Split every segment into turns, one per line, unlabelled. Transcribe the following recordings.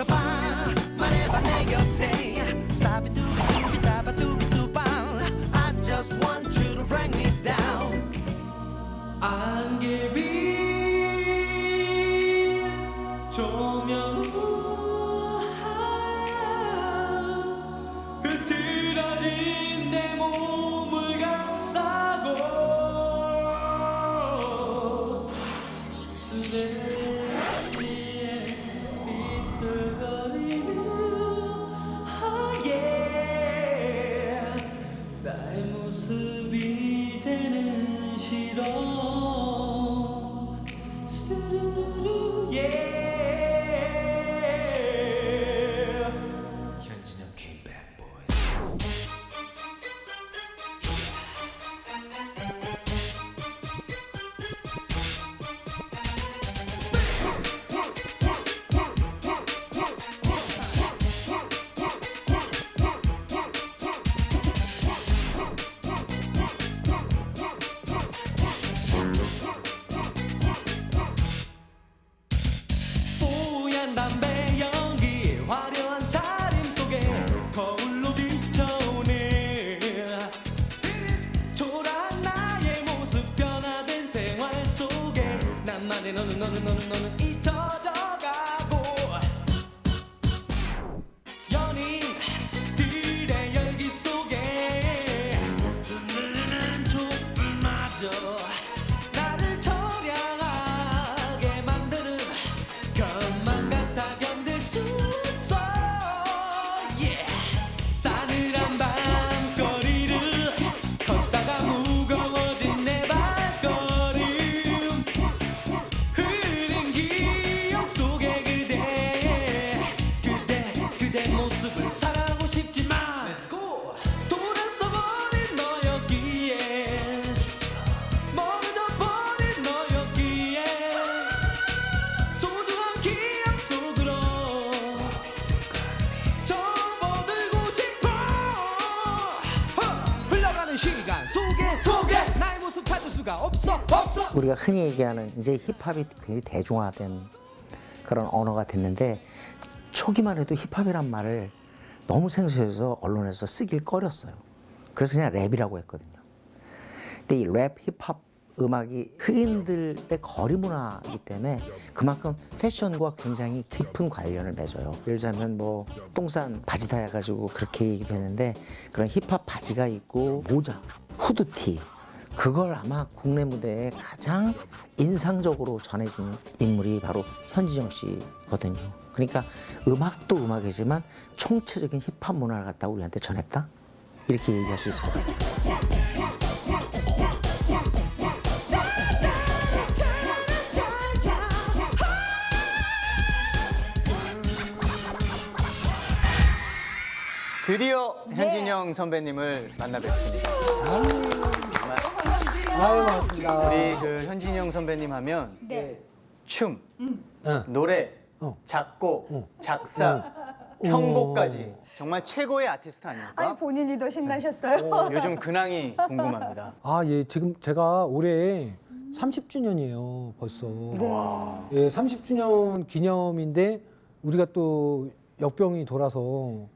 멈춰봐 말해봐 내 곁에 Stop it 두비두비 따바 두비두바 I just want you to bring me down 안개 위 조명 흐트러진 내 몸을 감싸고 수레 위에 비틀거리는 나의 모습이 이제는 싫어 스르르 현진영 came back boys 뽀얀 담배 연기 화려한 차림 속에 거울로 비춰오네 초라한 나의 모습 변화된 생활 속에 나만의 너는 잊혀져가고 연인들의 열기 속에 흔들리는 촛불마저 나를 처량하게 만드는 것만 같아 견딜 수 없어 싸늘한 밤거리를 걷다가 무거워진 내 발걸음 흐린 기억 속에 그대 모습을 사랑하고 싶지만 돌아서 버린 너였기에 머물러 버린 너였기에 소중한 기억 속으로 접어들고 싶어 흘러가는 시간 속에 나의 모습 찾을 수가 없어
우리가 흔히 얘기하는 이제 힙합이 굉장히 대중화된 그런 언어가 됐는데 초기만 해도 힙합이란 말을 너무 생소해서 언론에서 쓰길 꺼렸어요. 그래서 그냥 랩이라고 했거든요. 근데 이 랩, 힙합 음악이 흑인들의 거리 문화이기 때문에 그만큼 패션과 굉장히 깊은 관련을 맺어요. 예를 들자면 뭐 똥싼 바지다 해가지고 그렇게 얘기되는데 그런 힙합 바지가 있고 모자, 후드티 그걸 아마 국내 무대에 가장 인상적으로 전해주는 인물이 바로 현진영 씨거든요. 그러니까 음악도 음악이지만 총체적인 힙합 문화를 갖다 우리한테 전했다? 이렇게 얘기할 수 있을 것 같습니다.
드디어 현진영 선배님을 만나 뵙습니다.
아유, 반갑습니다.
우리 그 현진영 선배님 하면 춤, 노래, 작곡, 작사, 편곡까지 정말 최고의 아티스트 아닙니까?
아니 본인이 더 신나셨어요?
요즘 근황이 궁금합니다.
아, 예, 지금 제가 올해 30주년이에요, 벌써. 예, 30주년 기념인데 우리가 또 역병이 돌아서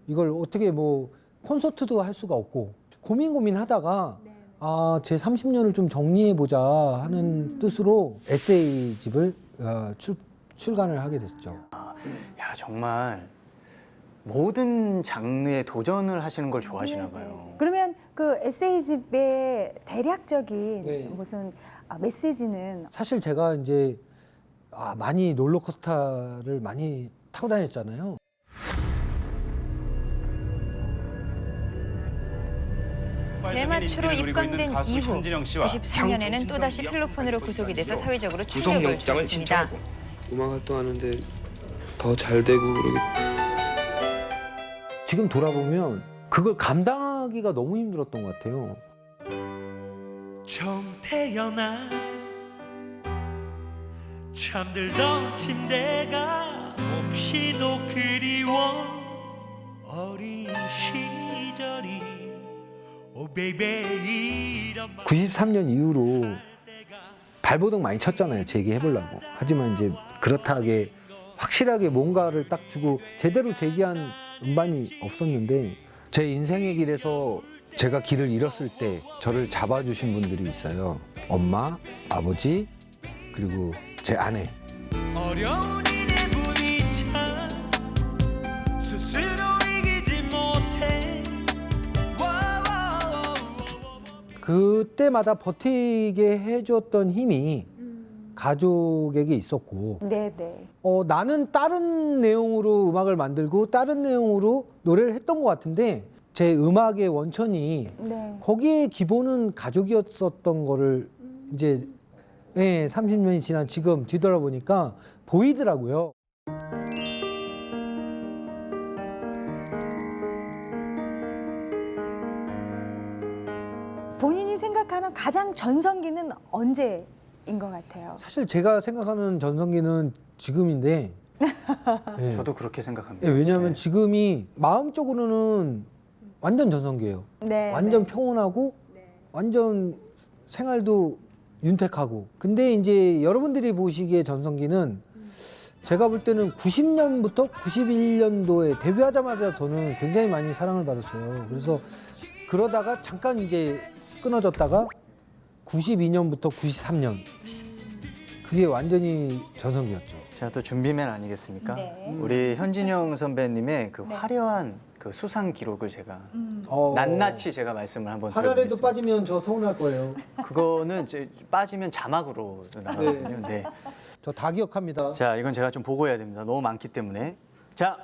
이걸 어떻게 뭐 콘서트도 할 수가 없고 고민하다가 아, 제 30년을 좀 정리해보자 하는 뜻으로 에세이집을 출간을 하게 됐죠.
야, 정말 모든 장르에 도전을 하시는 걸 좋아하시나 봐요.
그러면 그 에세이집의 대략적인 무슨 메시지는
사실 제가 이제 많이 롤러코스터를 많이 타고 다녔잖아요.
대마초로 입건된 이후 93년에는 또다시 필로폰으로 구속이 돼서 사회적으로 충격을 줬습니다.
음악 활동하는데 더 잘 되고 그러게.
지금 돌아보면 그걸 감당하기가 너무 힘들었던 것 같아요.
처음 태어나 잠들던 침대가 몹시도 그리워 어린 시절이 오 베이베 이런
93년 이후로 발버둥 많이 쳤잖아요. 재기해보려고. 하지만 이제 그렇다하게 확실하게 뭔가를 딱 주고 제대로 제기한 음반이 없었는데 제 인생의 길에서 제가 길을 잃었을 때 저를 잡아주신 분들이 있어요. 엄마, 아버지, 그리고 제 아내.
어려운 일에 부딪혀 스스로 이기지 못해.
그때마다 버티게 해줬던 힘이 가족에게 있었고
네네.
나는 다른 내용으로 음악을 만들고 다른 내용으로 노래를 했던 것 같은데 제 음악의 원천이
네.
거기에 기본은 가족이었었던 거를 이제 30년이 지난 지금 뒤돌아보니까 보이더라고요.
본인이 생각하는 가장 전성기는 언제인 것 같아요?
사실 제가 생각하는 전성기는 지금인데 네.
저도 그렇게 생각합니다.
왜냐하면 지금이 마음적으로는 완전 전성기예요.
네.
완전 평온하고 완전 생활도 윤택하고. 근데 이제 여러분들이 보시기에 전성기는 제가 볼 때는 90년부터 91년도에 데뷔하자마자 저는 굉장히 많이 사랑을 받았어요. 그래서 그러다가 잠깐 이제 끊어졌다가 92년부터 93년 그게 완전히 전성기였죠.
제가 또 준비맨 아니겠습니까?
네.
우리 현진영 선배님의 그 화려한 그 수상 기록을 제가
어,
낱낱이 제가 말씀을 한번
하나라도
드려보겠습니다.
빠지면 저 서운할 거예요.
그거는 이제 빠지면 자막으로 나가거든요. 네.
저 다 기억합니다.
자, 이건 제가 좀 보고 해야 됩니다. 너무 많기 때문에. 자,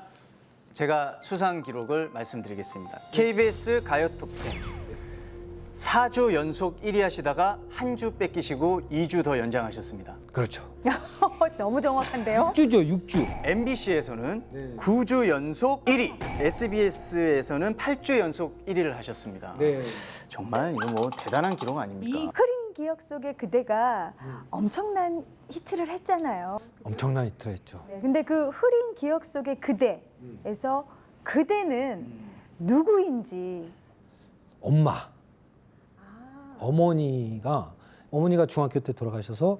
제가 수상 기록을 말씀드리겠습니다. KBS 가요톱10 4주 연속 1위 하시다가 한 주 뺏기시고 2주 더 연장하셨습니다.
그렇죠.
너무 정확한데요?
6주죠, 6주.
MBC에서는
네.
9주 연속 1위, SBS에서는 8주 연속 1위를 하셨습니다.
네.
정말 이거 뭐 대단한 기록
이
아닙니까?
흐린 기억 속의 그대가 엄청난 히트를 했잖아요.
엄청난 히트를 했죠.
근데 그 흐린 기억 속의 그대에서 그대는 누구인지.
엄마. 어머니가 중학교 때 돌아가셔서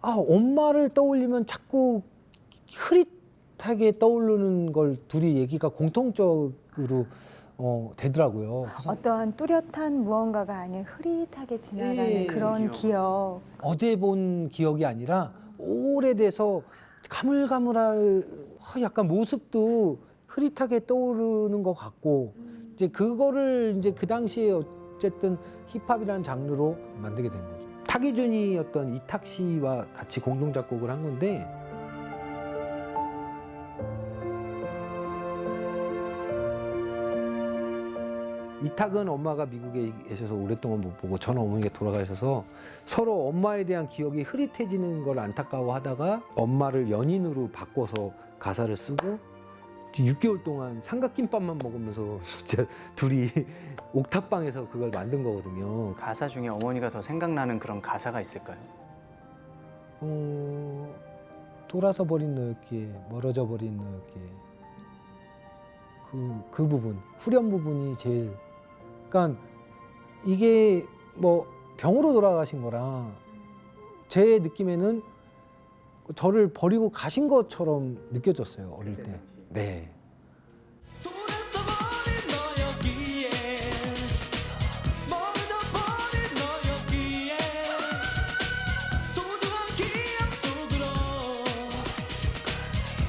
엄마를 떠올리면 자꾸 흐릿하게 떠오르는 걸 둘이 얘기가 공통적으로 되더라고요. 그래서
어떠한 뚜렷한 무언가가 아닌 흐릿하게 지나가는
예,
그런 기억.
어제 본 기억이 아니라 오래돼서 가물가물할 약간 모습도 흐릿하게 떠오르는 것 같고 이제 그거를 이제 그 당시에 어쨌든 힙합이라는 장르로 만들게 된 거죠. 타기준이었던 이탁 씨와 같이 공동 작곡을 한 건데 이탁은 엄마가 미국에 계셔서 오랫동안 못 보고 저는 어머니가 돌아가셔서 서로 엄마에 대한 기억이 흐릿해지는 걸 안타까워하다가 엄마를 연인으로 바꿔서 가사를 쓰고 6개월 동안 삼각김밥만 먹으면서 진짜 둘이 옥탑방에서 그걸 만든 거거든요.
가사 중에 어머니가 더 생각나는 그런 가사가 있을까요?
돌아서 버린 너였기에 멀어져 버린 너였기에 그 부분 후렴 부분이 제일 그러니까 이게 뭐 병으로 돌아가신 거라 제 느낌에는 저를 버리고 가신 것처럼 느껴졌어요 어릴 때. 네.
돌아서 버린 너였기에 멀어져 버린 너였기에 소중한 기억 속으로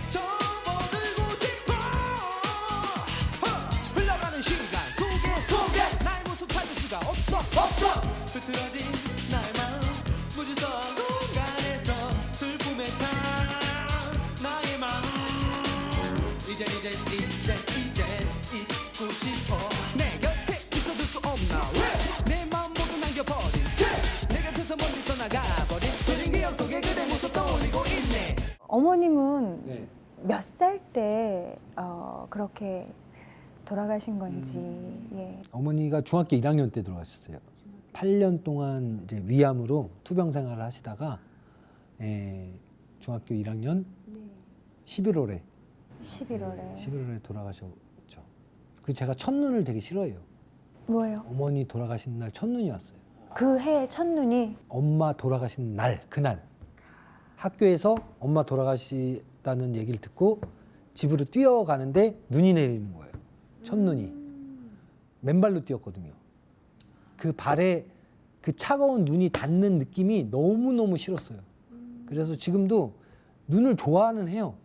접어들고 싶어. 흘러가는 시간 속에 나의 모습 찾을 수가 없어 흐트러진 나의 마음 무주성 공간에서 슬픔에 찬 나의 마음 이제 잊고 싶어. 내 곁에 있어줄 수 없나 왜 내 마음 모두 남겨버린 채내 곁에서 멀리 떠나가버린 흐린 기억 속에 그대 모습 떠올리고 있네.
어머님은
네.
몇 살 때 그렇게 돌아가신 건지. 예.
어머니가 중학교 1학년 때 돌아가셨어요. 8년 동안 이제 위암으로 투병 생활을 하시다가 중학교 1학년 11월에
11월에.
돌아가셨죠. 그 제가 첫눈을 되게 싫어해요.
뭐예요?
어머니 돌아가신 날 첫눈이 왔어요.
그 해 첫눈이.
엄마 돌아가신 날 그날 학교에서 엄마 돌아가시다는 얘기를 듣고 집으로 뛰어가는데 눈이 내리는 거예요. 첫눈이. 맨발로 뛰었거든요. 그 발에 그 차가운 눈이 닿는 느낌이 너무너무 싫었어요. 그래서 지금도 눈을 좋아는 해요.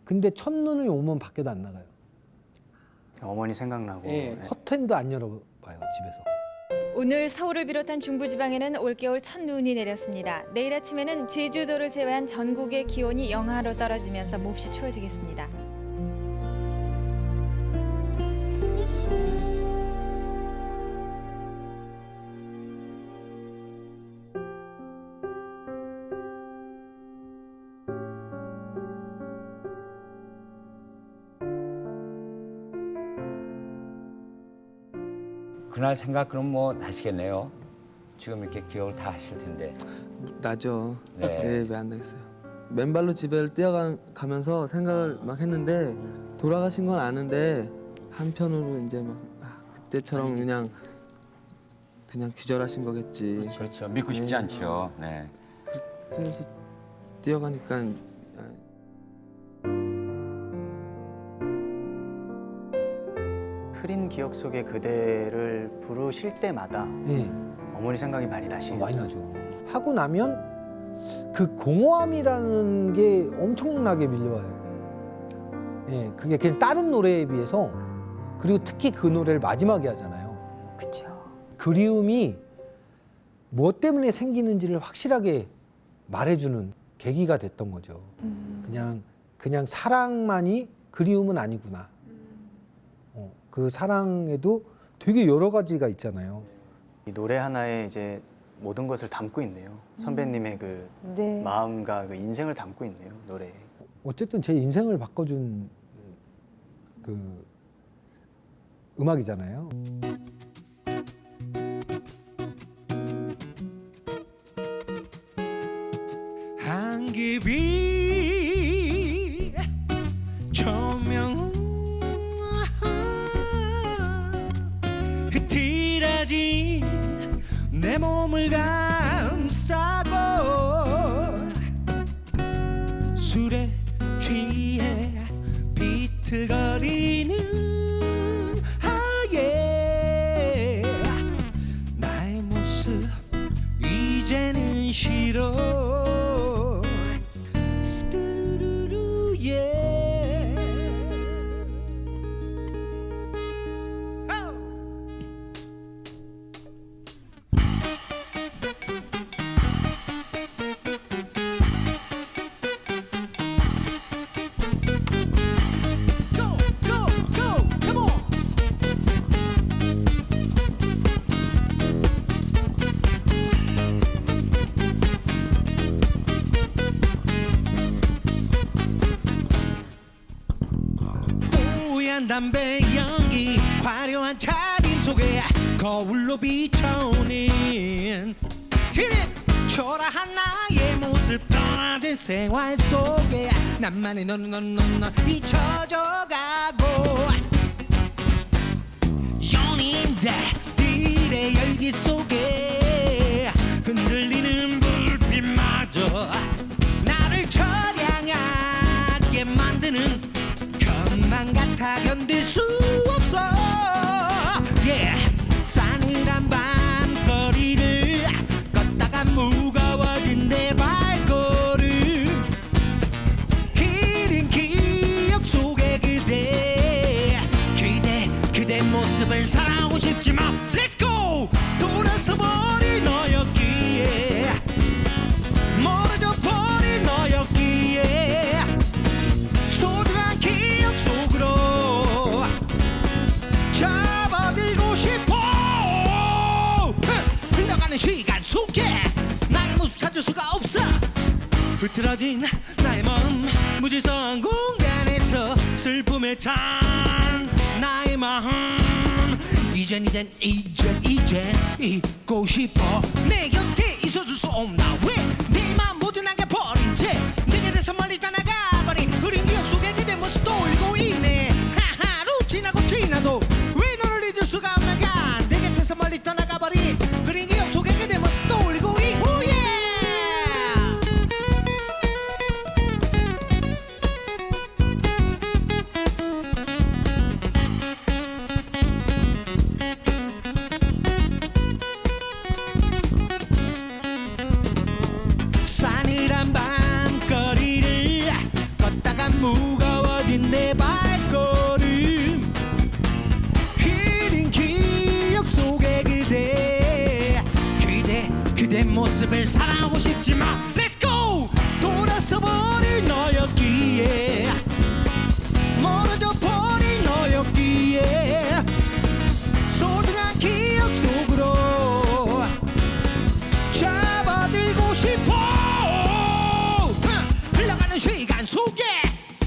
근데 첫눈이 오면 밖에도 안 나가요.
어머니 생각나고.
예, 커튼도 안 열어봐요, 집에서.
오늘 서울을 비롯한 중부지방에는 올겨울 첫눈이 내렸습니다. 내일 아침에는 제주도를 제외한 전국의 기온이 영하로 떨어지면서 몹시 추워지겠습니다.
그날 생각 그럼 뭐 나시겠네요. 지금 이렇게 기억을 다 하실 텐데.
나죠.
네.
네, 왜 안 나겠어요. 맨발로 집을 뛰어가면서 생각을 막 했는데 돌아가신 건 아는데 한편으로 이제 막 그때처럼 그냥 기절하신 거겠지.
그렇죠. 믿고 싶지
네.
않죠. 네.
그래서 뛰어가니까
흐린 기억 속의 그대를 부르실 때마다
예,
어머니 생각이 많이 나시겠어요.
많이 나죠. 하고 나면 그 공허함이라는 게 엄청나게 밀려와요. 예, 그게 그냥 다른 노래에 비해서 그리고 특히 그 노래를 마지막에 하잖아요.
그렇죠.
그리움이 무엇 때문에 생기는지를 확실하게 말해주는 계기가 됐던 거죠. 그냥 사랑만이 그리움은 아니구나. 그 사랑에도 되게 여러 가지가 있잖아요.
이 노래 하나에 이제 모든 것을 담고 있네요. 선배님의 그
네.
마음과 그 인생을 담고 있네요. 노래에.
어쨌든 제 인생을 바꿔준 그 음악이잖아요.
한기비 조명 흐트러진 내 몸을 감싸고 술에 취해 비틀거리는 하얘 나의 모습 이제는 싫어 스르르르 예 뽀얀 담배 연기 화려한 차림 속에 거울로 비춰오는 초라한 나의 모습 변화된 생활 속에 나만의 너는 잊혀져가고 연인들의 열기 속에 흔들리는 불빛마저 나를 처량하게 만드는 것만 같아 견딜 수 없어 싸늘한 밤거리를 걷다가 무거워진 내 발걸음 기린 기억 속에 그대 모습을 사랑하고 싶지만 Let's go! 돌아서 버린 너였기에 멀어져 버린 너였기에 소중한 기억 속으로 잡아들고 싶어 흘러가는 시간 속에 나의 모습 찾을 수가 없어 흐트러진 나의 마음 무질서한 공간에서 슬픔에 찬 나의 마음 이젠 잊고 싶어 내 곁에 있어줄 수 없나 왜 내 맘 모두 나가버린 채 내게 대해서 멀리 떠나가버린 흐린 기억 속에 그대 모습 떠올리고 있네 하루 지나도 왜 너를 잊을 수가 없나가 내 곁에서 멀리 떠나가버린 흐린 기억 속에 그대 모습 떠올리고 있고 무거워진 내 발걸음 흐린 기억 속에 그대 모습을 사랑하고 싶지만 Let's go! 돌아서 버린 너였기에 멀어져 버린 너였기에 소중한 기억 속으로 잡아들고 싶어 흘러가는 시간 속에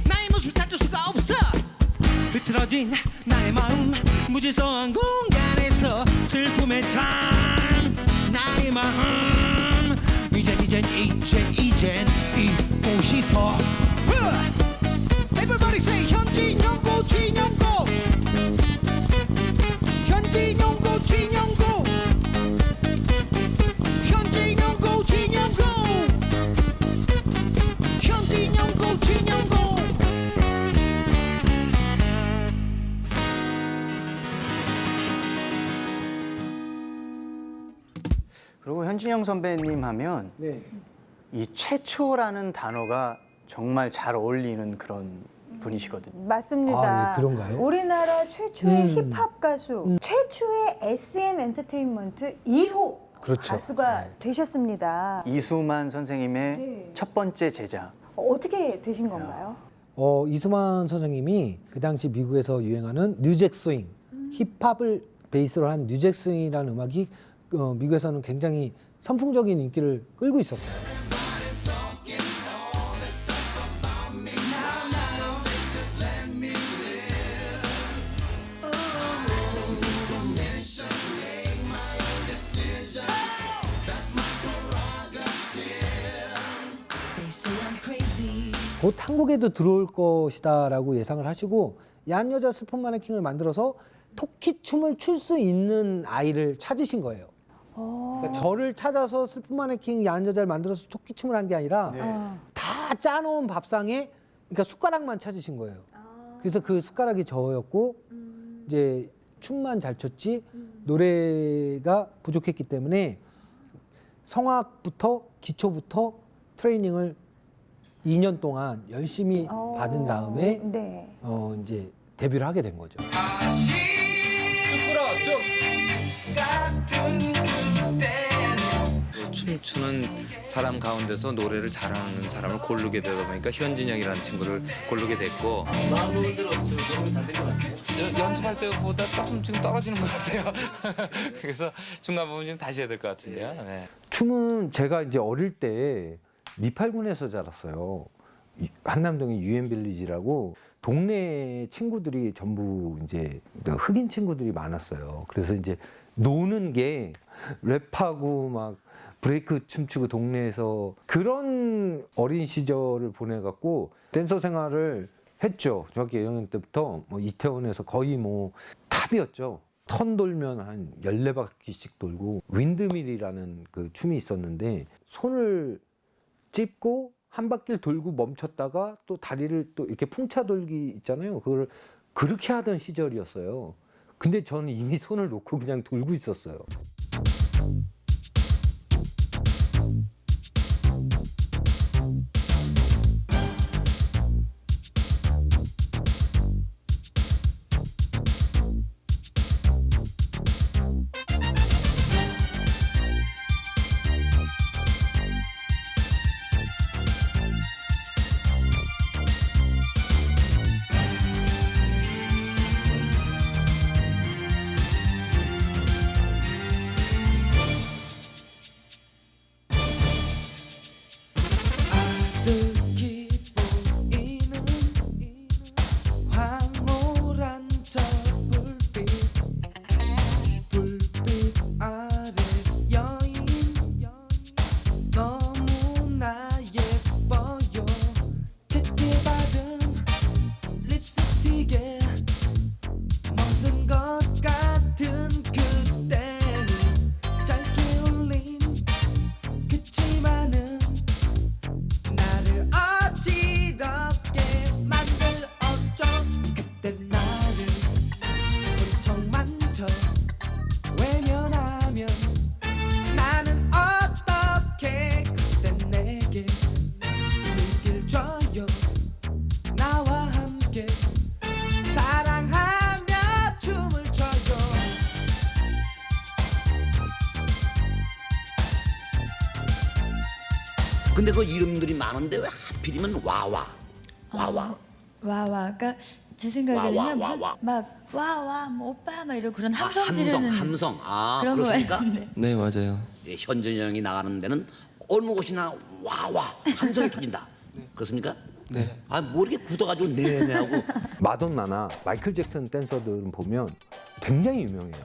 나의 모습을 찾을 수가 없어 흐트러진 나의 마음 무질서한 공간에서 슬픔에 잠 나의 마음 이젠 잊고 싶어 Everybody say 현진영고 진영고 현진영고 진영고 현진영고 진영고 현진영고 진영고
그리고 현진영 선배님 하면 이 최초라는 단어가 정말 잘 어울리는 그런 분이시거든요.
맞습니다.
아, 예, 그런가요?
우리나라 최초의 힙합 가수, 최초의 SM 엔터테인먼트 1호
그렇죠.
가수가 되셨습니다.
이수만 선생님의 첫 번째 제자.
어떻게 되신 건가요?
이수만 선생님이 그 당시 미국에서 유행하는 뉴잭 스윙, 힙합을 베이스로 한 뉴잭 스윙이라는 음악이 미국에서는 굉장히 선풍적인 인기를 끌고 있었어요. 곧 한국에도 들어올 것이다라고 예상을 하시고 야한 여자 슬픈 마네킹을 만들어서 토끼 춤을 출 수 있는 아이를 찾으신 거예요. 그러니까 저를 찾아서 슬픈 마네킹 야한 여자를 만들어서 토끼 춤을 한 게 아니라 다 짜놓은 밥상에 그러니까 숟가락만 찾으신 거예요. 그래서 그 숟가락이 저였고 이제 춤만 잘 췄지 노래가 부족했기 때문에 성악부터 기초부터 트레이닝을 2년 동안 열심히 받은 다음에
네.
이제 데뷔를 하게 된 거죠.
춤추는 사람 가운데서 노래를 잘하는 사람을 고르게 되다 보니까 현진영이라는 친구를 고르게 됐고 연습할 때보다 조금 지금 떨어지는 것 같아요. 그래서 중간 부분 좀 다시 해야 될 것 같은데요. 네.
춤은 제가 이제 어릴 때 미팔군에서 자랐어요. 한남동의 유엔빌리지라고 동네 친구들이 전부 이제 흑인 친구들이 많았어요. 그래서 이제 노는 게 랩하고 막 브레이크 춤추고 동네에서 그런 어린 시절을 보내갖고 댄서 생활을 했죠. 중학교 2학년 때부터 뭐 이태원에서 거의 뭐 탑이었죠. 턴 돌면 한 14바퀴씩 돌고 윈드밀이라는 그 춤이 있었는데 손을 찝고 한 바퀴를 돌고 멈췄다가 또 다리를 또 이렇게 풍차 돌기 있잖아요. 그걸 그렇게 하던 시절이었어요. 근데 저는 이미 손을 놓고 그냥 돌고 있었어요.
그 이름들이 많은데 왜 하필이면 와와? 와와.
와와. 그러니까 제 생각에는요.
와와,
무슨
와와.
막 와와 뭐 오빠 막 이런 그런 함성
함성,
지르는
함성. 아,
그런 거
그렇습니까?
같은데.
네, 맞아요.
예, 현진이 형이 나가는 데는 어느 곳이나 와와 함성이 터진다. 그렇습니까?
네.
아, 뭐 이렇게 굳어가지고 네네하고.
마돈나나 마이클 잭슨 댄서들은 보면 굉장히 유명해요.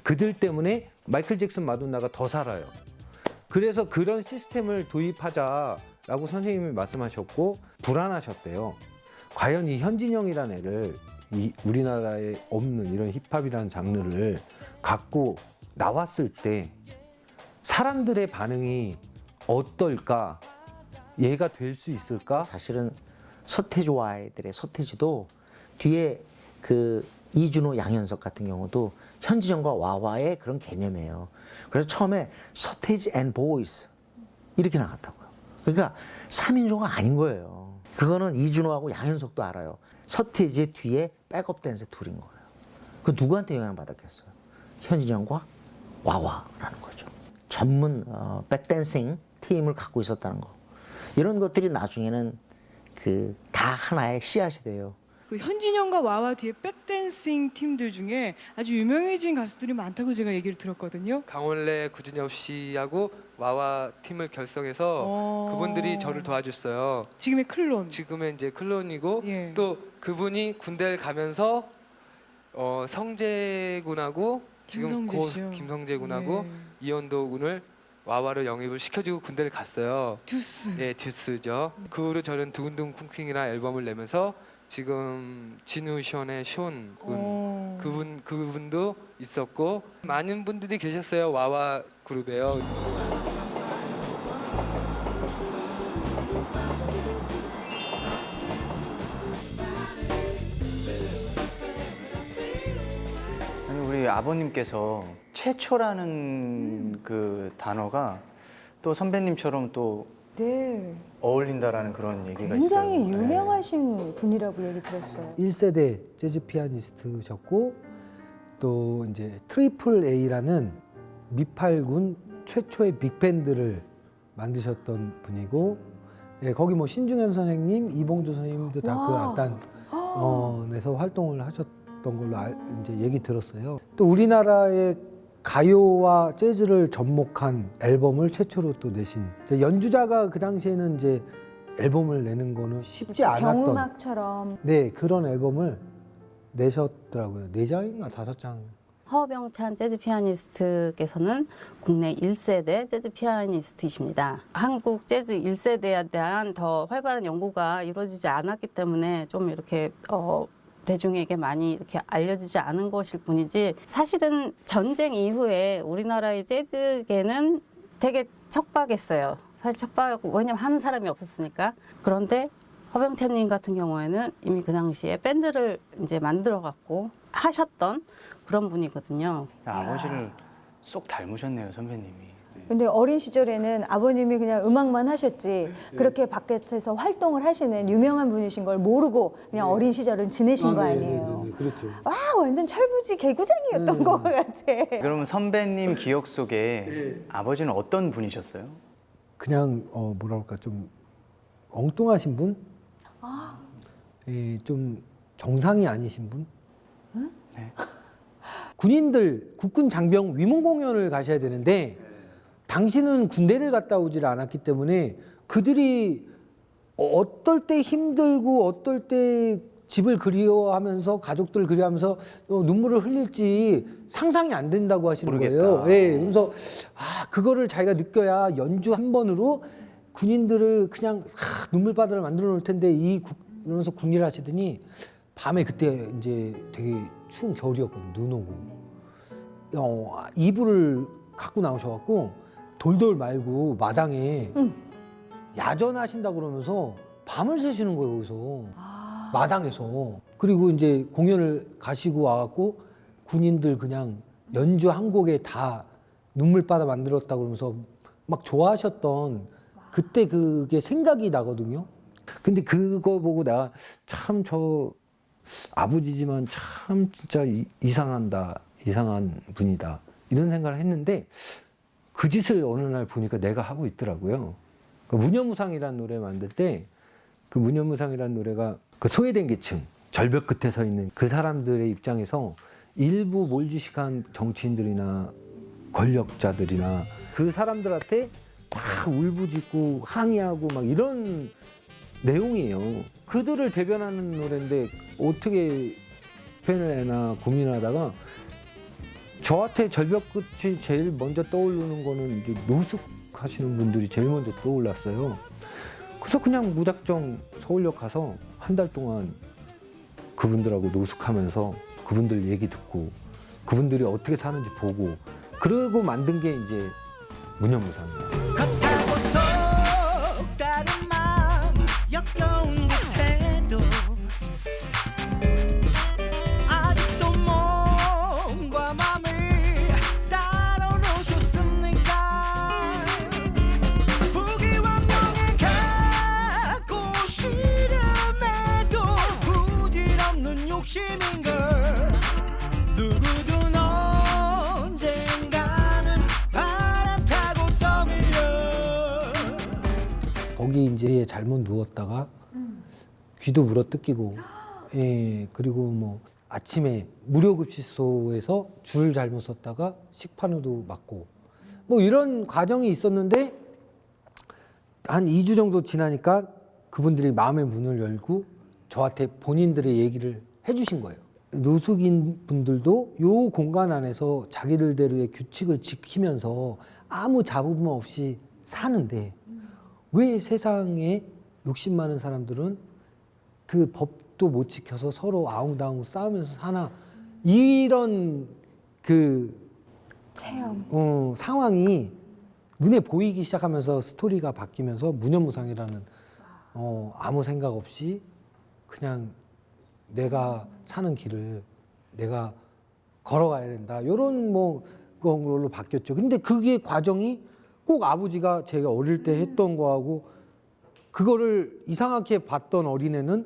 그들 때문에 마이클 잭슨, 마돈나가 더 살아요. 그래서 그런 시스템을 도입하자라고 선생님이 말씀하셨고 불안하셨대요. 과연 이 현진영이라는 애를 이 우리나라에 없는 이런 힙합이라는 장르를 갖고 나왔을 때 사람들의 반응이 어떨까? 얘가 될 수 있을까?
사실은 서태지와 아이들의 서태지도 뒤에 그 이준호, 양현석 같은 경우도 현진영과 와와의 그런 개념이에요. 그래서 처음에 서태지 앤 보이스 이렇게 나갔다고요. 그러니까 3인조가 아닌 거예요. 그거는 이준호하고 양현석도 알아요. 서태지의 뒤에 백업 댄서 둘인 거예요. 그 누구한테 영향받았겠어요? 현진영과 와와라는 거죠. 전문 백댄싱 팀을 갖고 있었다는 거. 이런 것들이 나중에는 그 다 하나의 씨앗이 돼요.
그 현진영과 와와 뒤에 백댄싱 팀들 중에 아주 유명해진 가수들이 많다고 제가 얘기를 들었거든요.
강원래 구준엽 씨하고 와와 팀을 결성해서 그분들이 저를 도와줬어요.
지금의 클론.
지금의 이제 클론이고
예.
또 그분이 군대를 가면서 성재 군하고 지금
김성재
고
씨요?
김성재 군하고
예.
이현도 군을 와와로 영입을 시켜주고 군대를 갔어요.
듀스.
예, 듀스죠. 그 후로 저는 두근두근 쿵쿵이라는 앨범을 내면서 지금 진우션의 션 군, 그분도 있었고 많은 분들이 계셨어요. 와와 그룹에요.
아니 우리 아버님께서 최초라는 그 단어가 또 선배님처럼 또
네.
어울린다라는 그런 얘기가
굉장히
있어요.
유명하신 분이라고 얘기 들었어요.
1세대 재즈 피아니스트셨고 또 이제 트리플 A라는 미팔군 최초의 빅밴드를 만드셨던 분이고 예, 거기 뭐 신중현 선생님, 이봉조 선생님도 다 그
와.
악단에서 활동을 하셨던 걸로 이제 얘기 들었어요. 또 우리나라의 가요와 재즈를 접목한 앨범을 최초로 또 내신 연주자가 그 당시에는 이제 앨범을 내는 거는 쉽지 않았던
경음악처럼.
네 그런 앨범을 내셨더라고요. 4장인가 5장.
허병찬 재즈 피아니스트께서는 국내 1세대 재즈 피아니스트이십니다. 한국 재즈 1세대에 대한 더 활발한 연구가 이루어지지 않았기 때문에 좀 이렇게 대중에게 많이 이렇게 알려지지 않은 것일 뿐이지 사실은 전쟁 이후에 우리나라의 재즈계는 되게 척박했어요. 사실 척박하고 왜냐면 하는 사람이 없었으니까. 그런데 허병찬님 같은 경우에는 이미 그 당시에 밴드를 이제 만들어 갖고 하셨던 그런 분이거든요.
아버지를 쏙 닮으셨네요, 선배님이.
근데 어린 시절에는 아버님이 그냥 음악만 하셨지 그렇게 밖에서 활동을 하시는 유명한 분이신 걸 모르고 그냥 어린 시절을 지내신 거 아니에요.
그렇죠.
와 완전 철부지 개구쟁이였던 것 같아.
그러면 선배님 기억 속에 아버지는 어떤 분이셨어요?
그냥 뭐라 그럴까 좀 엉뚱하신 분? 예, 좀 정상이 아니신 분?
네.
군인들 국군 장병 위문 공연을 가셔야 되는데 당신은 군대를 갔다 오질 않았기 때문에 그들이 어떨 때 힘들고 어떨 때 집을 그리워하면서 가족들 그리워하면서 눈물을 흘릴지 상상이 안 된다고 하시는
모르겠다.
거예요. 예, 그래서 그거를 자기가 느껴야 연주 한 번으로 군인들을 그냥 눈물바다를 만들어 놓을 텐데 이러면서 궁리를 하시더니 밤에 그때 이제 되게 추운 겨울이었거든요. 눈 오고 이불을 갖고 나오셔갖고 돌돌 말고 마당에 야전하신다 그러면서 밤을 새시는 거예요. 거기서 마당에서. 그리고 이제 공연을 가시고 와갖고 군인들 그냥 연주 한 곡에 다 눈물바다 만들었다 그러면서 막 좋아하셨던 그때 그게 생각이 나거든요. 근데 그거 보고 내가 참 저 아버지지만 참 진짜 이상한 분이다 이런 생각을 했는데 그 짓을 어느 날 보니까 내가 하고 있더라고요. 그 무념무상이라는 노래 만들 때 그 무념무상이라는 노래가 그 소외된 계층, 절벽 끝에 서 있는 그 사람들의 입장에서 일부 몰주식한 정치인들이나 권력자들이나 그 사람들한테 막 울부짖고 항의하고 막 이런 내용이에요. 그들을 대변하는 노래인데 어떻게 표현을 해나 고민하다가 저한테 절벽 끝이 제일 먼저 떠오르는 거는 이제 노숙하시는 분들이 제일 먼저 떠올랐어요. 그래서 그냥 무작정 서울역 가서 한 달 동안 그분들하고 노숙하면서 그분들 얘기 듣고 그분들이 어떻게 사는지 보고 그러고 만든 게 이제 무념무상이에요.
걷다고서 가는 마음 역겨운 듯해도 아직도 몸과 마음을 따로 놓으셨습니까? 부귀왕명에 갖고 싶음에도 부질없는 욕심인걸 누구든 언젠가는 바람 타고 떠밀려.
거기 이제 잘못 누웠다가 귀도 물어뜯기고, 예, 그리고 뭐 아침에 무료급식소에서 줄 잘못 섰다가 식판으로 맞고, 뭐 이런 과정이 있었는데 한 2주 정도 지나니까 그분들이 마음의 문을 열고 저한테 본인들의 얘기를 해주신 거예요. 노숙인 분들도 요 공간 안에서 자기들대로의 규칙을 지키면서 아무 잡음 없이 사는데 왜 세상에 욕심 많은 사람들은 그 법도 못 지켜서 서로 아웅다웅 싸우면서 사나, 이런 그
체험.
상황이 눈에 보이기 시작하면서 스토리가 바뀌면서 무념무상이라는 아무 생각 없이 그냥 내가 사는 길을 내가 걸어가야 된다, 이런 뭐 걸로 바뀌었죠. 근데 그게 과정이 꼭 아버지가 제가 어릴 때 했던 거하고 그거를 이상하게 봤던 어린애는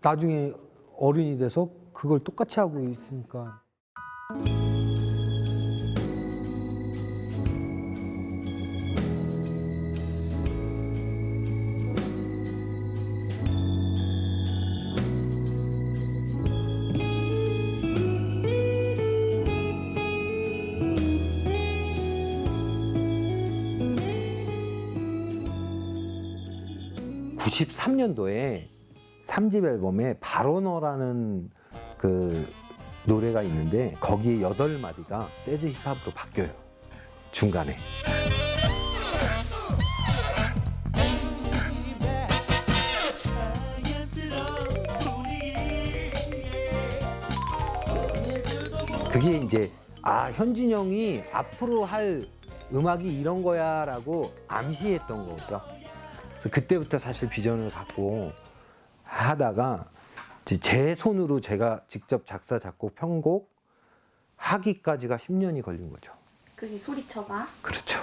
나중에 어른이 돼서 그걸 똑같이 하고 있으니까. 93년도에 3집 앨범에 바로너라는 그 노래가 있는데 거기에 8마디가 재즈 힙합으로 바뀌어요. 중간에. 그게 이제 현진이 형이 앞으로 할 음악이 이런 거야 라고 암시했던 거죠. 그래서 그때부터 사실 비전을 갖고 하다가 제 손으로 제가 직접 작사, 작곡, 편곡 하기까지가 10년이 걸린 거죠.
그게 소리쳐봐.
그렇죠.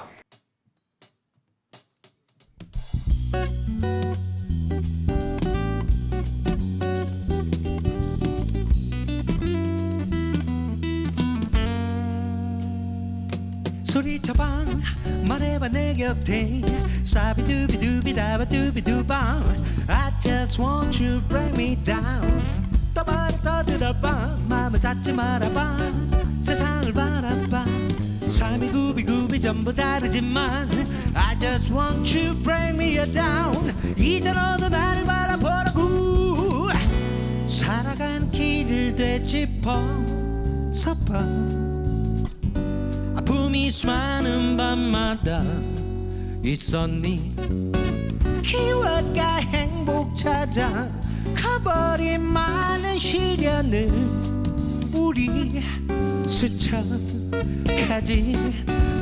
소리쳐봐 말해봐 내 곁에 사비두비두비다바두비두바 I just want you to bring me down 떠들어봐 마음을 닫지 말아봐 세상을 바라봐 삶이 구비구비 전부 다르지만 I just want you to bring me down 이제 너도 나를 바라보라고 살아가는 길을 되짚어 서봐 아픔이 수많은 밤마다 있었니 기와가 행복 찾아 가버린 많은 시련을 우리 스쳐가지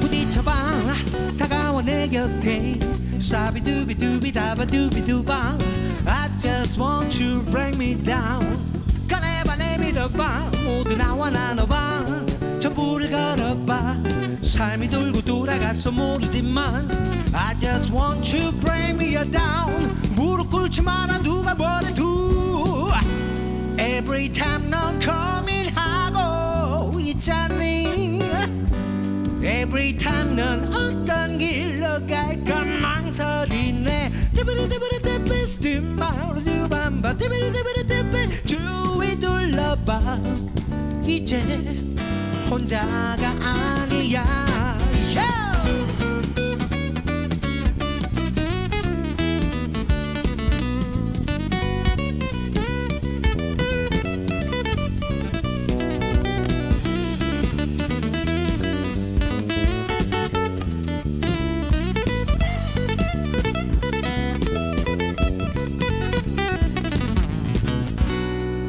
부딪혀봐 다가와 내 곁에 사비두비두비다바두비두바 I just want you to bring me down 꺼내봐 내밀어봐 모두 나와 나눠봐 전부를 걸어봐 삶이 돌고 돌아가서 모르지만 I just want you to bring me down 무릎 꿇지 마라 누가 뭐래도 Every time 넌 고민하고 있잖니 Every time 넌 어떤 길로 갈까 망설이네 이제 혼자가 아니야. yeah!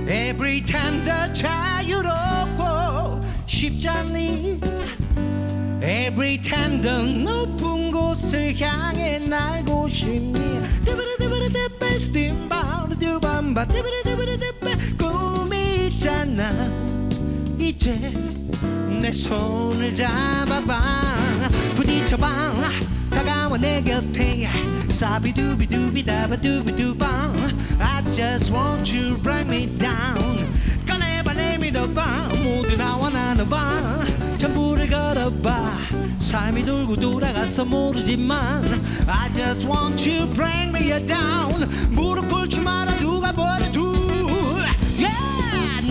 Every time 더 자유롭고 쉽잖니. Every time 더 높은 곳을 향해 날고 싶니. 꿈이 있잖아. 이제 내 손을 잡아봐. 부딪혀봐. 다가와 내 곁에. 사비두비두비다바두비두바. I just want you to bring me down. 꺼내봐 내밀어봐. 모두 나와 나눠봐. 전부를 걸어봐. 삶이 돌고 돌아가서 모르지만 I just want you to bring me down. 무릎 꿇지 마라 누가 뭐래도. Yeah!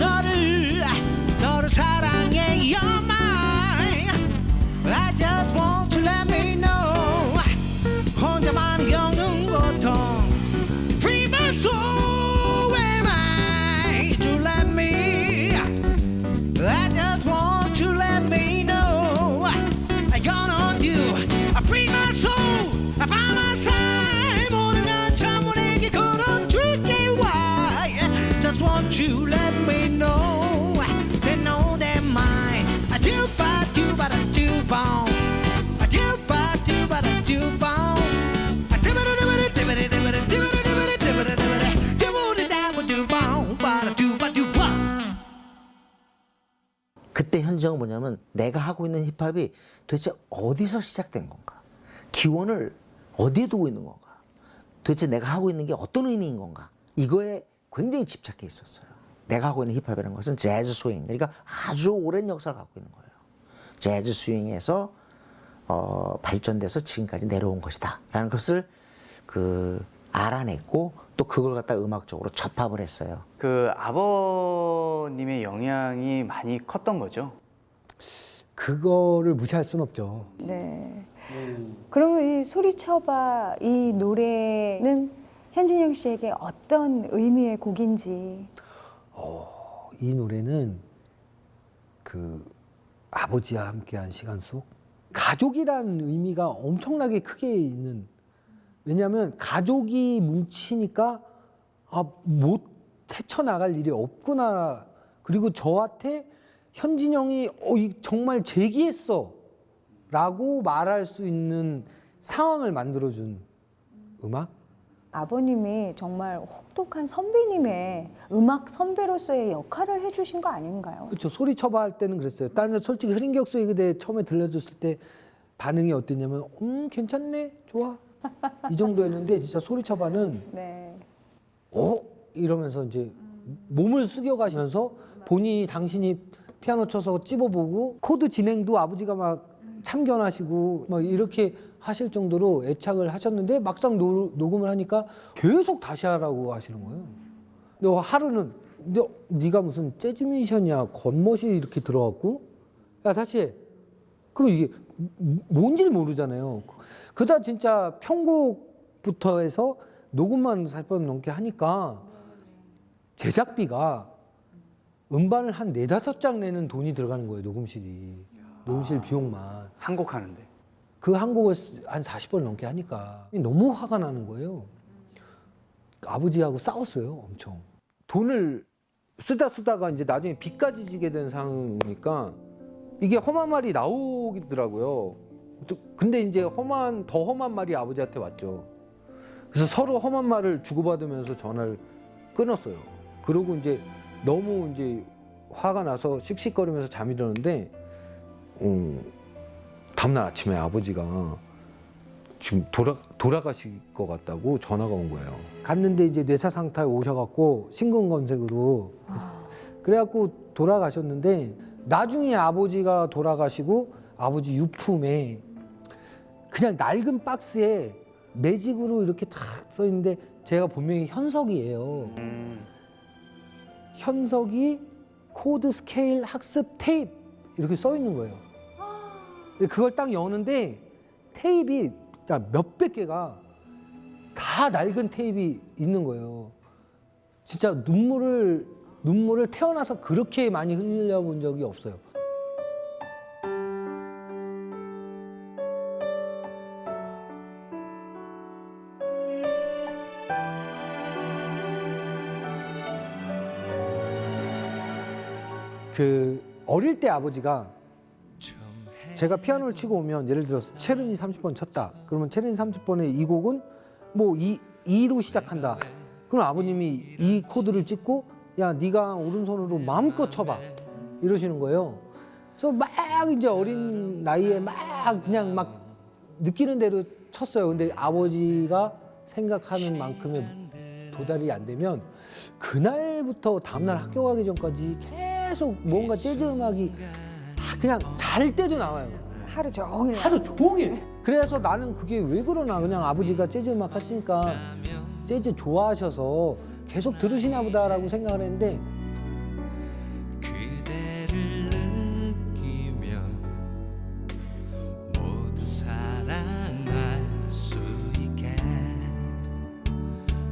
너를 사랑해 you're mine. I just want you to let me know. 혼자만 겪는 고통. Free my soul, am I to let me? I just want to let me know. I count on you. I free my soul. I by my side. 모든 건 전부 내게 걸어줄게. Why? Just want you to let me know. They know they're mine. I do ba do ba da do ba. I do ba do ba da do ba.
그때 현정은 뭐냐면 내가 하고 있는 힙합이 도대체 어디서 시작된 건가? 기원을 어디에 두고 있는 건가? 도대체 내가 하고 있는 게 어떤 의미인 건가? 이거에 굉장히 집착해 있었어요. 내가 하고 있는 힙합이라는 것은 재즈 스윙, 그러니까 아주 오랜 역사를 갖고 있는 거예요. 재즈 스윙에서 발전돼서 지금까지 내려온 것이다 라는 것을 알아냈고 또 그걸 갖다 음악적으로 접합을 했어요.
그 아버님의 영향이 많이 컸던 거죠?
그거를 무시할 순 없죠.
네. 그러면 이 소리쳐봐 이 노래는 현진영 씨에게 어떤 의미의 곡인지.
이 노래는 그 아버지와 함께한 시간 속 가족이라는 의미가 엄청나게 크게 있는. 왜냐하면 가족이 뭉치니까 못 헤쳐나갈 일이 없구나. 그리고 저한테 현진영이 정말 재기했어 라고 말할 수 있는 상황을 만들어준 음악?
아버님이 정말 혹독한 선배님의 음악 선배로서의 역할을 해주신 거 아닌가요?
그렇죠. 소리쳐봐 할 때는 그랬어요. 나는 솔직히 흐린 격수의 그대 처음에 들려줬을 때 반응이 어땠냐면 괜찮네, 좋아. 이 정도였는데 진짜 소리쳐봐는
네.
이러면서 이제 몸을 숙여가시면서 본인이 당신이 피아노 쳐서 찝어보고 코드 진행도 아버지가 막 참견하시고 막 이렇게 하실 정도로 애착을 하셨는데 막상 녹음을 하니까 계속 다시 하라고 하시는 거예요. 근데 하루는 네가 무슨 재즈 뮤지션이야, 겉멋이 이렇게 들어갔고 야 다시 해. 그럼 이게 뭔지 모르잖아요. 그다 진짜 편곡부터 해서 녹음만 40번 넘게 하니까 제작비가 음반을 한 4-5장 내는 돈이 들어가는 거예요. 녹음실 비용만.
한 곡 하는데.
그 한 곡을 한 40번 넘게 하니까 너무 화가 나는 거예요. 아버지하고 싸웠어요. 엄청. 돈을 쓰다가 이제 나중에 빚까지 지게 된 상황이니까 이게 험한 말이 나오더라고요. 근데 이제 더 험한 말이 아버지한테 왔죠. 그래서 서로 험한 말을 주고받으면서 전화를 끊었어요. 그러고 이제 너무 이제 화가 나서 씩씩거리면서 잠이 드는데 다음날 아침에 아버지가 지금 돌아가실 것 같다고 전화가 온 거예요. 갔는데 이제 뇌사상탈 오셔갖고 심근건색으로 그래갖고 돌아가셨는데 나중에 아버지가 돌아가시고 아버지 유품에 그냥 낡은 박스에 매직으로 이렇게 탁 써 있는데 제가 분명히 현석이에요. 현석이 코드 스케일 학습 테이프 이렇게 써 있는 거예요. 그걸 딱 여는데 테이프이 몇백 개가 다 낡은 테이프이 있는 거예요. 진짜 눈물을 태어나서 그렇게 많이 흘려본 적이 없어요. 그 어릴 때 아버지가 제가 피아노를 치고 오면 예를 들어서 체르니 30번 쳤다. 그러면 체르니 30번의 이 곡은 뭐 2로 시작한다. 그럼 아버님이 이 코드를 찍고 야 네가 오른손으로 마음껏 쳐봐 이러시는 거예요. 그래서 막 이제 어린 나이에 막 그냥 막 느끼는 대로 쳤어요. 근데 아버지가 생각하는 만큼의 도달이 안 되면 그날부터 다음날 학교 가기 전까지 계속 뭔가 재즈 음악이 그냥 잘 때도 나와요.
하루 종일.
하루 종일. 그래서 나는 그게 왜 그러나 그냥 아버지가 재즈 음악 하시니까 재즈 좋아하셔서 계속 들으시나 보다라고 생각을 했는데
그대를 느끼며 모두 사랑할 수 있게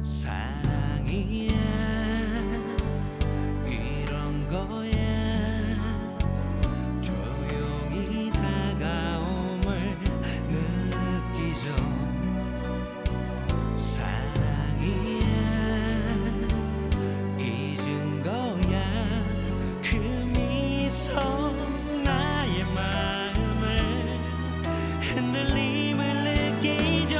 사랑이야 이런 거야 조용히 다가옴을 느끼죠 사랑이야 잊은 거야 그 미소 나의 마음을 흔들림을 느끼죠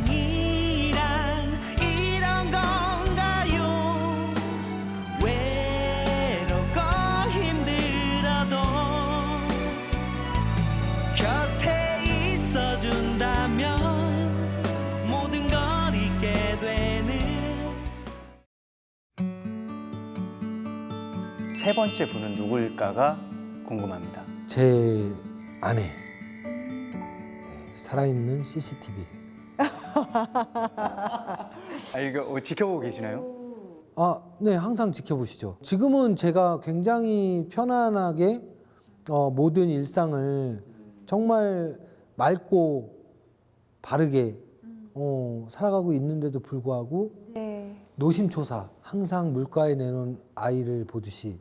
사랑이란 이런 건가요 외롭고 힘들어도 곁에 있어준다면 모든 걸 잊게 되는
세 번째 분은 누굴까가 궁금합니다.
제 아내 살아있는 CCTV.
이거 지켜보고 계시나요?
네, 항상 지켜보시죠. 지금은 제가 굉장히 편안하게 모든 일상을 정말 맑고 바르게 살아가고 있는데도 불구하고
네.
노심초사 항상 물가에 내놓은 아이를 보듯이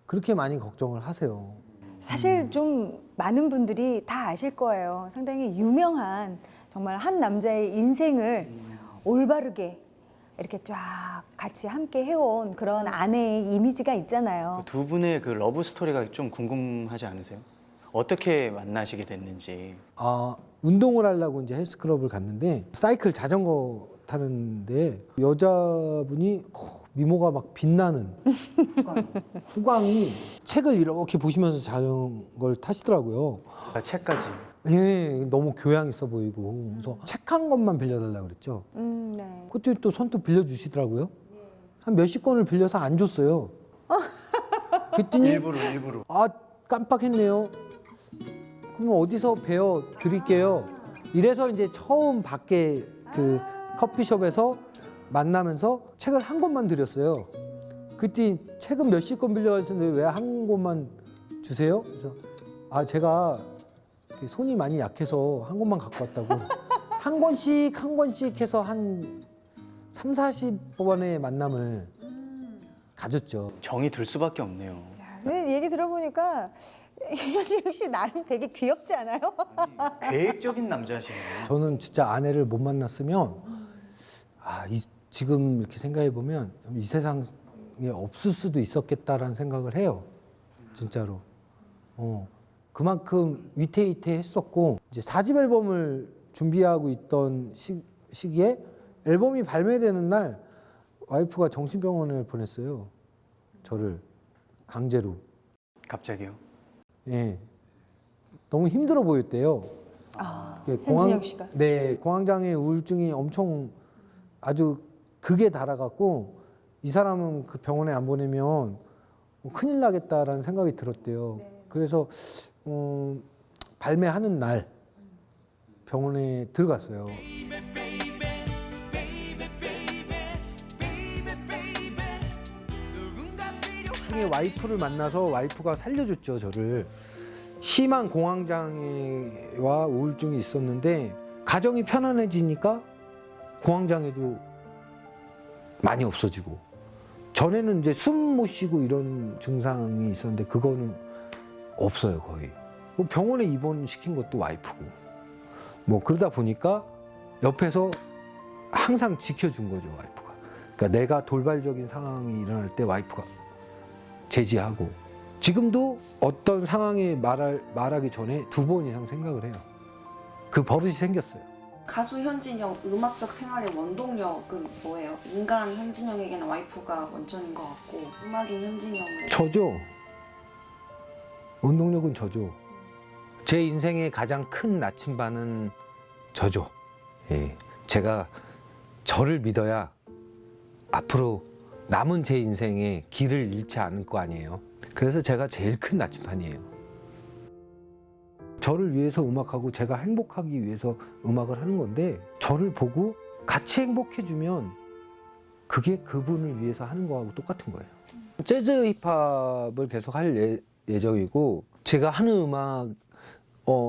그렇게 많이 걱정을 하세요.
사실 좀 많은 분들이 다 아실 거예요. 상당히 유명한 정말 한 남자의 인생을 올바르게 이렇게 쫙 같이 함께 해온 그런 아내의 이미지가 있잖아요.
두 분의 그 러브 스토리가 좀 궁금하지 않으세요? 어떻게 만나시게 됐는지.
운동을 하려고 이제 헬스클럽을 갔는데 사이클 자전거 타는데 여자분이 미모가 막 빛나는 후광이 책을 이렇게 보시면서 자전거를 타시더라고요.
책까지.
예, 너무 교양 있어 보이고 그래서 책 한 권만 빌려달라고 그랬죠.
네.
그때 또 선뜻 빌려주시더라고요. 한 몇십 권을 빌려서 안 줬어요. 그랬더니
일부러.
깜빡했네요. 그럼 어디서 배워 드릴게요. 이래서 이제 처음 밖에 그 커피숍에서 만나면서 책을 한 권만 드렸어요. 그때 책은 몇십 권 빌려가셨는데 왜 한 권만 주세요? 그래서 제가 손이 많이 약해서 한 권만 갖고 왔다고. 한 권씩 해서 한 3, 40번의 만남을 가졌죠.
정이 들 수밖에 없네요.
근데 얘기 들어보니까 현진욱 씨 나름 되게 귀엽지 않아요?
계획적인 남자시네요.
저는 진짜 아내를 못 만났으면 지금 이렇게 생각해 보면 이 세상에 없을 수도 있었겠다라는 생각을 해요. 진짜로. 그만큼 위태위태했었고 이제 4집 앨범을 준비하고 있던 시기에 앨범이 발매되는 날 와이프가 정신병원에 보냈어요. 저를 강제로.
갑자기요?
예. 너무 힘들어 보였대요.
현진욱 씨가?
네, 공황장애 우울증이 엄청 아주 극에 달아갖고 이 사람은 그 병원에 안 보내면 큰일 나겠다라는 생각이 들었대요. 그래서 발매하는 날 병원에 들어갔어요. 나중에 와이프를 만나서 와이프가 살려줬죠, 저를. 심한 공황장애와 우울증이 있었는데 가정이 편안해지니까 공황장애도 많이 없어지고, 전에는 이제 숨 못 쉬고 이런 증상이 있었는데 그거는 없어요, 거의. 병원에 입원시킨 것도 와이프고. 뭐 그러다 보니까 옆에서 항상 지켜준 거죠, 와이프가. 그러니까 내가 돌발적인 상황이 일어날 때 와이프가 제지하고, 지금도 어떤 상황에 말하기 전에 2번 이상 생각을 해요. 그 버릇이 생겼어요.
가수 현진영 음악적 생활의 원동력은 뭐예요? 인간 현진영에게는 와이프가 원천인 것 같고, 음악인 현진영은
저죠. 원동력은 저죠. 제 인생의 가장 큰 나침반은 저죠. 예. 제가 저를 믿어야 앞으로 남은 제 인생에 길을 잃지 않을 거 아니에요. 그래서 제가 제일 큰 나침반이에요. 저를 위해서 음악하고 제가 행복하기 위해서 음악을 하는 건데, 저를 보고 같이 행복해주면 그게 그분을 위해서 하는 거하고 똑같은 거예요. 재즈 힙합을 계속 할 예정이고, 제가 하는 음악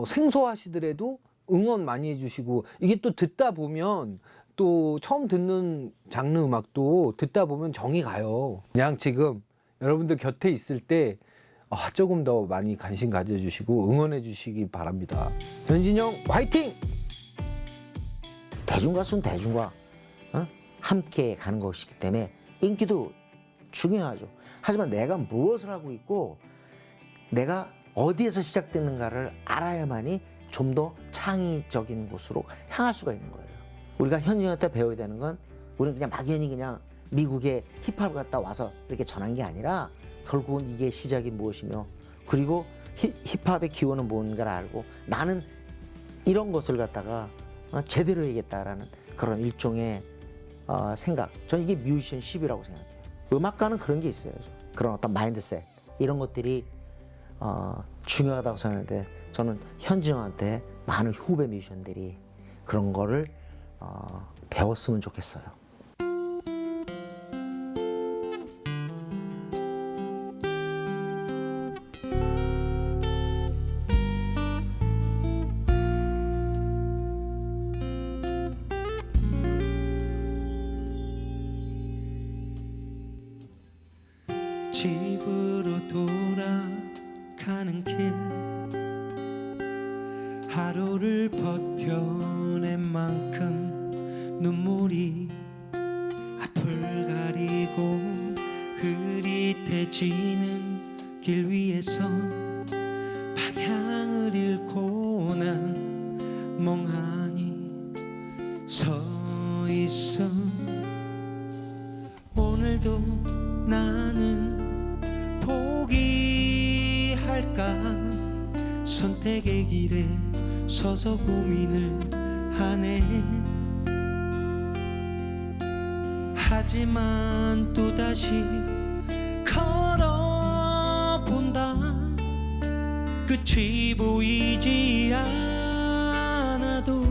생소하시더라도 응원 많이 해주시고, 이게 또 듣다 보면 또 처음 듣는 장르 음악도 듣다 보면 정이 가요. 그냥 지금 여러분들 곁에 있을 때 조금 더 많이 관심 가져주시고 응원해 주시기 바랍니다. 현진영 화이팅!
대중가수는 대중과 함께 가는 것이기 때문에 인기도 중요하죠. 하지만 내가 무엇을 하고 있고 내가 어디에서 시작되는가를 알아야만이 좀 더 창의적인 곳으로 향할 수가 있는 거예요. 우리가 현진영한테 배워야 되는 건, 우리는 그냥 막연히 그냥 미국의 힙합을 갖다 와서 이렇게 전한 게 아니라 결국은 이게 시작이 무엇이며, 그리고 힙합의 기원은 뭔가를 알고 나는 이런 것을 갖다가 제대로 해야겠다라는 그런 일종의 생각. 저는 이게 뮤지션십이라고 생각해요. 음악가는 그런 게 있어요. 그런 어떤 마인드셋, 이런 것들이 중요하다고 생각하는데, 저는 현진영한테 많은 후배 뮤지션들이 그런 거를 배웠으면 좋겠어요.
집으로 돌아가는 길, 하루를 버텨낸 만큼 눈물이 앞을 가리고 흐릿해지는 길 위에서 방향을 잃고 난 멍하니 서 있어. 오늘도 나는 포기할까, 선택의 길에 서서 고민을 하네. 하지만 또다시 걸어본다. 끝이 보이지 않아도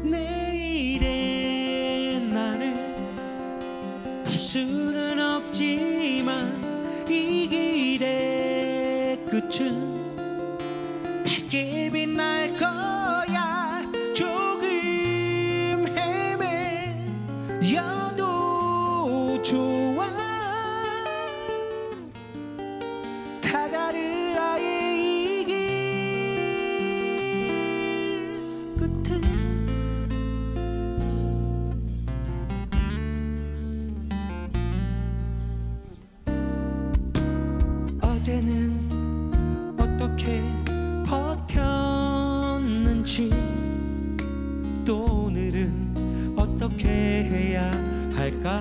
내일의 나를 볼 수는 없지만, 이 길의 끝은 밝게 빛날 거야. 조금 헤매여도 좋아. 다가를 나의 이 길 끝에 어제는 어떻게 버텼는지, 또 오늘은 어떻게 해야 할까.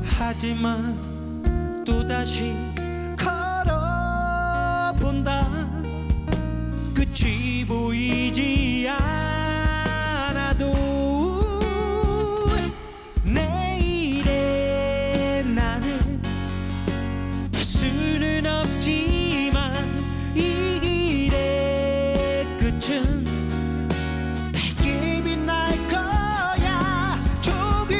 하지만 또다시 걸어본다. 끝이 보이지 않아도 내일의 나를 볼 수는 없지만, 이 길의 끝은 밝게 빛날 거야. 조금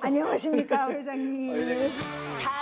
안녕하십니까 회장님.
아,
잘